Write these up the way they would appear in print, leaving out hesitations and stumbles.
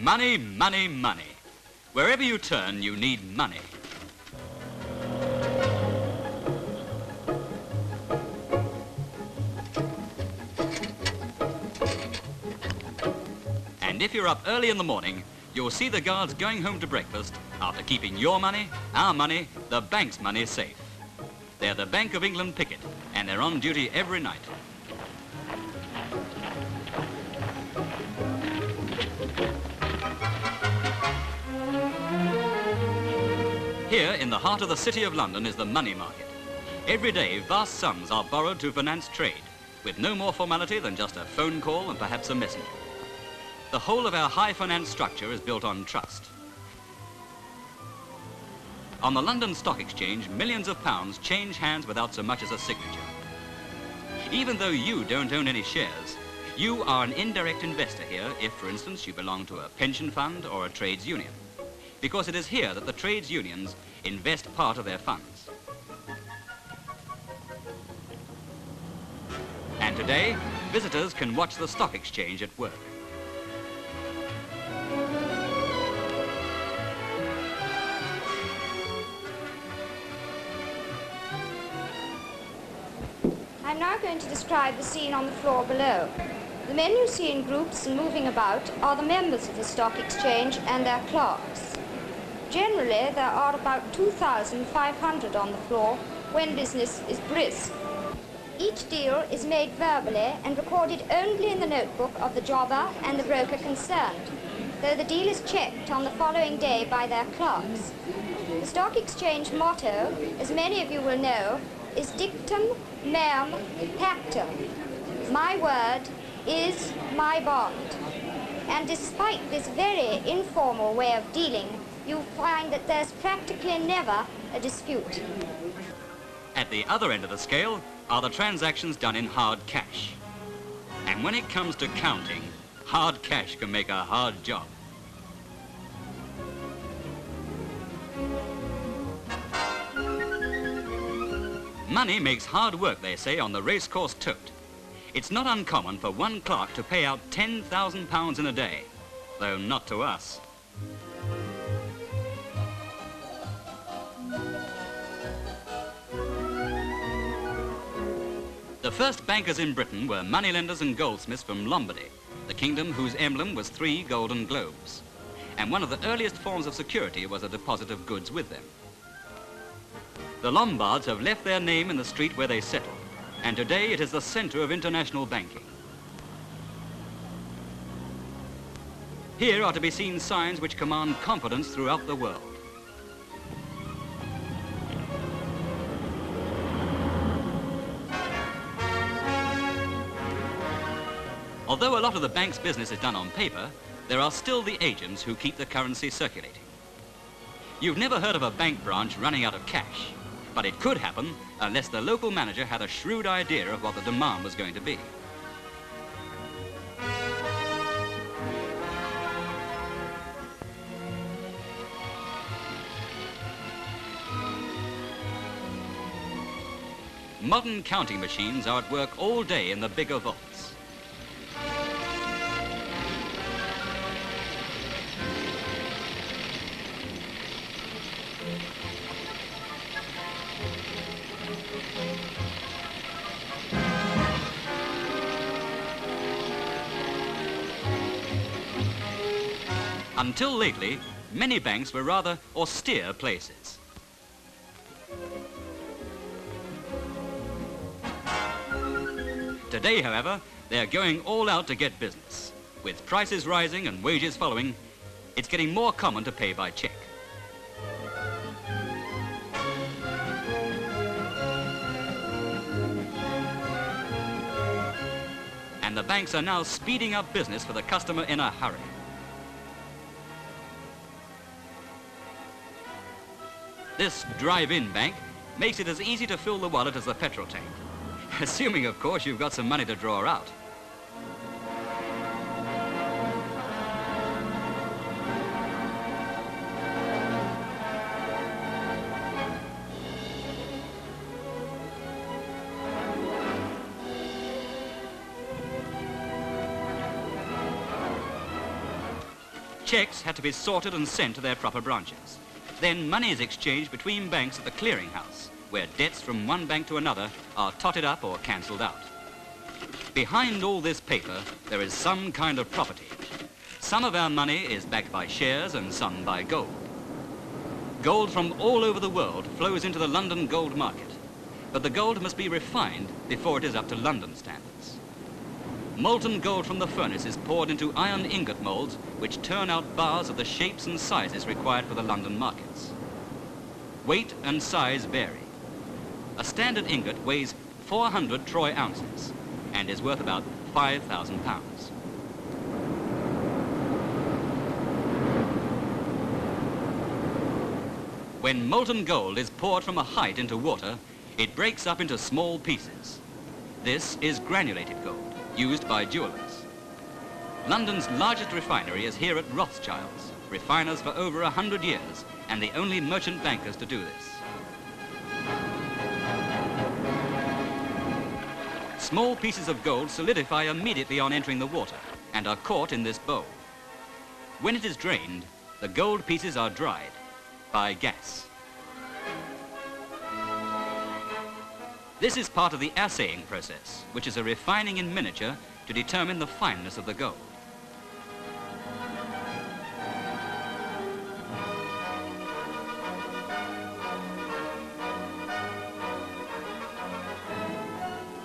Money, money, money. Wherever you turn, you need money. And if you're up early in the morning, you'll see the guards going home to breakfast after keeping your money, our money, the bank's money safe. They're the Bank of England picket, and they're on duty every night. Here, in the heart of the City of London, is the money market. Every day, vast sums are borrowed to finance trade, with no more formality than just a phone call and perhaps a messenger. The whole of our high finance structure is built on trust. On the London Stock Exchange, millions of pounds change hands without so much as a signature. Even though you don't own any shares, you are an indirect investor here if, for instance, you belong to a pension fund or a trades union, because it is here that the trades unions invest part of their funds. And today, visitors can watch the stock exchange at work. I'm now going to describe the scene on the floor below. The men you see in groups and moving about are the members of the stock exchange and their clerks. Generally, there are about 2,500 on the floor when business is brisk. Each deal is made verbally and recorded only in the notebook of the jobber and the broker concerned, though the deal is checked on the following day by their clerks. The stock exchange motto, as many of you will know, is dictum mem pactum. My word is my bond. And despite this very informal way of dealing, you'll find that there's practically never a dispute. At the other end of the scale are the transactions done in hard cash. And when it comes to counting, hard cash can make a hard job. Money makes hard work, they say, on the racecourse tote. It's not uncommon for one clerk to pay out £10,000 in a day, though not to us. The first bankers in Britain were moneylenders and goldsmiths from Lombardy, the kingdom whose emblem was 3 golden globes. And one of the earliest forms of security was a deposit of goods with them. The Lombards have left their name in the street where they settled, and today it is the center of international banking. Here are to be seen signs which command confidence throughout the world. Although a lot of the bank's business is done on paper, there are still the agents who keep the currency circulating. You've never heard of a bank branch running out of cash, but it could happen unless the local manager had a shrewd idea of what the demand was going to be. Modern counting machines are at work all day in the bigger vaults. Until lately, many banks were rather austere places. Today, however, they are going all out to get business. With prices rising and wages following, it's getting more common to pay by check. And the banks are now speeding up business for the customer in a hurry. This drive-in bank makes it as easy to fill the wallet as the petrol tank. Assuming, of course, you've got some money to draw out. Checks had to be sorted and sent to their proper branches. Then money is exchanged between banks at the clearinghouse, where debts from one bank to another are totted up or cancelled out. Behind all this paper, there is some kind of property. Some of our money is backed by shares and some by gold. Gold from all over the world flows into the London gold market, but the gold must be refined before it is up to London standards. Molten gold from the furnace is poured into iron ingot molds which turn out bars of the shapes and sizes required for the London markets. Weight and size vary. A standard ingot weighs 400 troy ounces and is worth about £5,000. When molten gold is poured from a height into water, it breaks up into small pieces. This is granulated gold, used by jewelers. London's largest refinery is here at Rothschild's, refiners for over 100 years, and the only merchant bankers to do this. Small pieces of gold solidify immediately on entering the water and are caught in this bowl. When it is drained, the gold pieces are dried by gas. This is part of the assaying process, which is a refining in miniature to determine the fineness of the gold.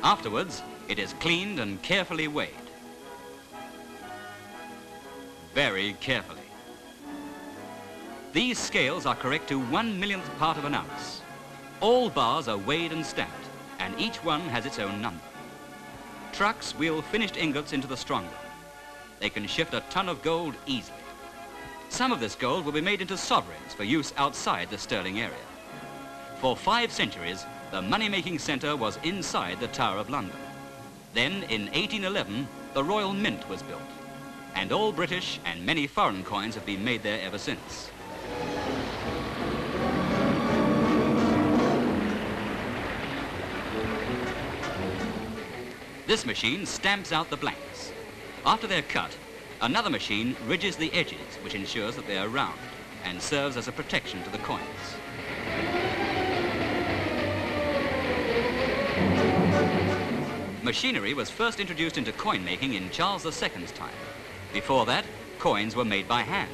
Afterwards, it is cleaned and carefully weighed. Very carefully. These scales are correct to 1/1,000,000th part of an ounce. All bars are weighed and stamped, and each one has its own number. Trucks wheel finished ingots into the strong room. They can shift a ton of gold easily. Some of this gold will be made into sovereigns for use outside the sterling area. For 5 centuries, the money-making centre was inside the Tower of London. Then, in 1811, the Royal Mint was built, and all British and many foreign coins have been made there ever since. This machine stamps out the blanks. After they're cut, another machine ridges the edges, which ensures that they are round and serves as a protection to the coins. Machinery was first introduced into coin making in Charles II's time. Before that, coins were made by hand.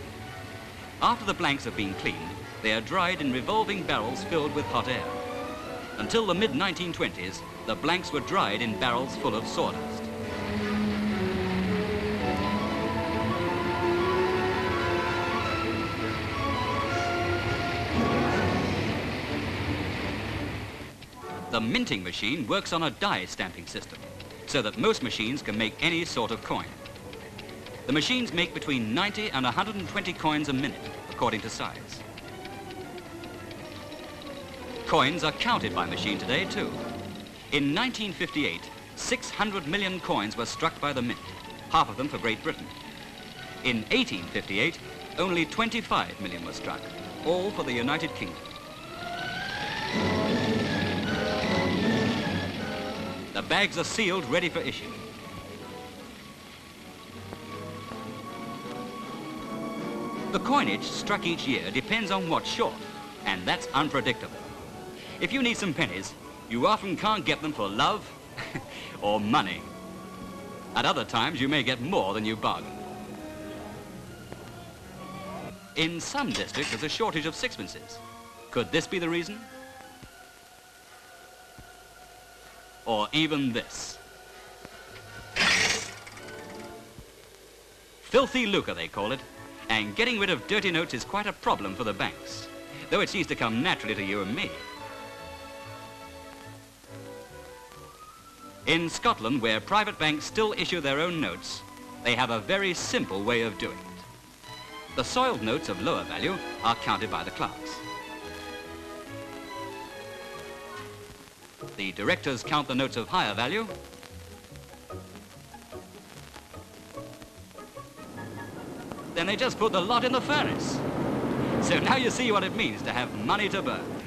After the blanks have been cleaned, they are dried in revolving barrels filled with hot air. Until the mid-1920s, the blanks were dried in barrels full of sawdust. The minting machine works on a die stamping system, so that most machines can make any sort of coin. The machines make between 90 and 120 coins a minute, according to size. Coins are counted by machine today, too. In 1958, 600 million coins were struck by the mint, half of them for Great Britain. In 1858, only 25 million were struck, all for the United Kingdom. The bags are sealed, ready for issue. The coinage struck each year depends on what's short, and that's unpredictable. If you need some pennies, you often can't get them for love or money. At other times, you may get more than you bargained. In some districts, there's a shortage of sixpences. Could this be the reason? Or even this. Filthy lucre, they call it, and getting rid of dirty notes is quite a problem for the banks, though it seems to come naturally to you and me. In Scotland, where private banks still issue their own notes, they have a very simple way of doing it. The soiled notes of lower value are counted by the clerks. The directors count the notes of higher value. Then they just put the lot in the furnace. So now you see what it means to have money to burn.